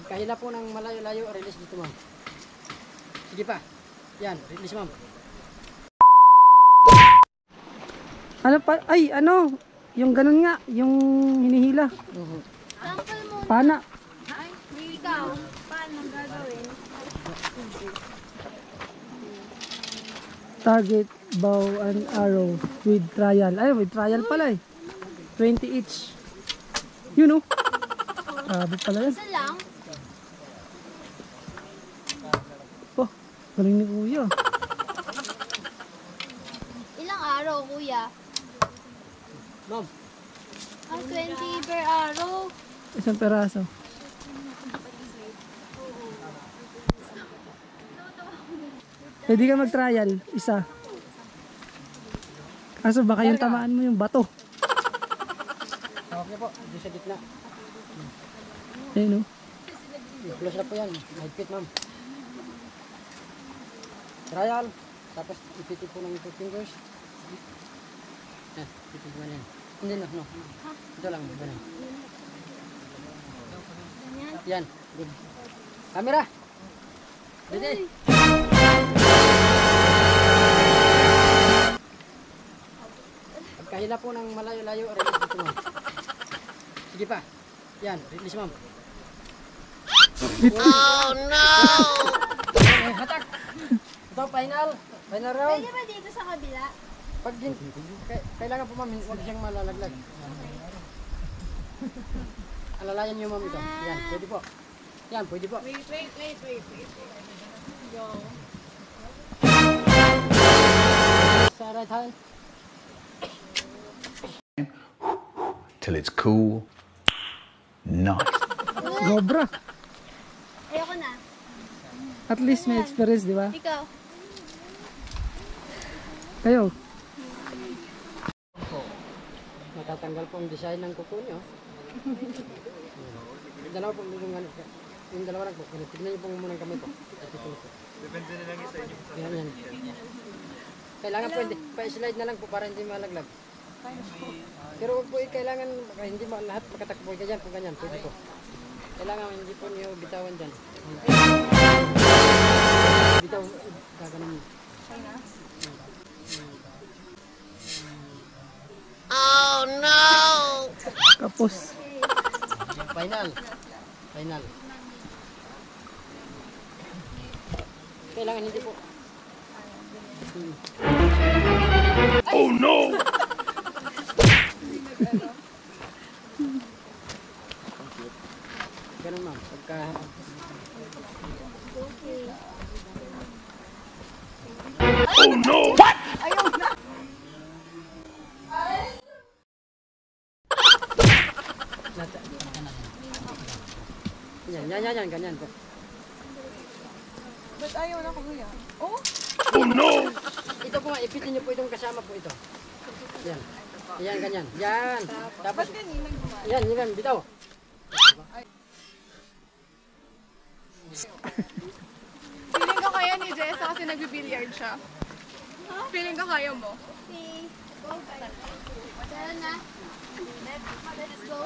Pagkahila po ng malayo-layo, release dito ma'am. Sige pa. Yan, release ma'am. Ano pa? Ay, ano? Yung ganun nga, yung hinihila. Sample mo. Pana. Ay, ikaw. Paano gagawin? Target, bow and arrow with trial. Ay, with trial pala eh. 20 each. You know? Grabe pala yan. Isa lang. Oh, galing ni Kuya. Ilang araw, kuya? Ma'am. 20 per araw. Isang peraso. Pwede ka mag-trial, isa. Kaso baka yung tamaan mo yung bato. Okay po, doon sa gitna. Ayun o. Close na po yan. Mahigpit ma'am. Trial. Tapos ipitit po ng 2 fingers. Yan, ipitit mo yan. Hindi no, no. Ito lang, ganun. Yan, good. Camera! Ready? Pagkahila po ng malayo-layo, release dito ma'am. Sige pa. Yan, release ma'am. Oh no! Hatak! Ito, final. Final round. Pwede ba dito sa kabila? Pag kailangan po ma'am, huwag siyang malalaglag. Alalayan niyo ma'am ito. Yan, pwede po. Yan, pwede po. Wait. Yo. Sa right hand. Till it's cool. Nice. Gobra. Ayoko na. At least may experience, di ba? Ikaw. Kayo. Matatanggal po ang design ng kuko niyo. Yung dalawa po, yung dalawa lang po. Tignan niyo po muna yung kamay po. Depende na lang sa inyo. Yan. Kailangan po, pa-slide na lang po para hindi malaglag. Pero huwag po kailangan, hindi lahat makatakbo. Ganyan po, ganyan. Pwede po. Kailangan hindi po niyo bitawan dyan. Bitaw, gaganon niyo. Oh no! Kapos. Final. Kailangan hindi po. Oh no! Ganun ma'am. Pagka... Oh no! What? Yan, ganyan po. Ba't ayaw na kuya? Oh? Oh no! Ito po nga, ipitin niyo po itong kasama po ito. Yan. Yan, ganyan. Yan. Tapos, Ba't ganyan nagbuhay? yan, bitaw. Feeling ko kaya ni Jessa kasi nagbibiliard siya. Feeling ko kaya mo. Okay. Go. Tara na. Let's go.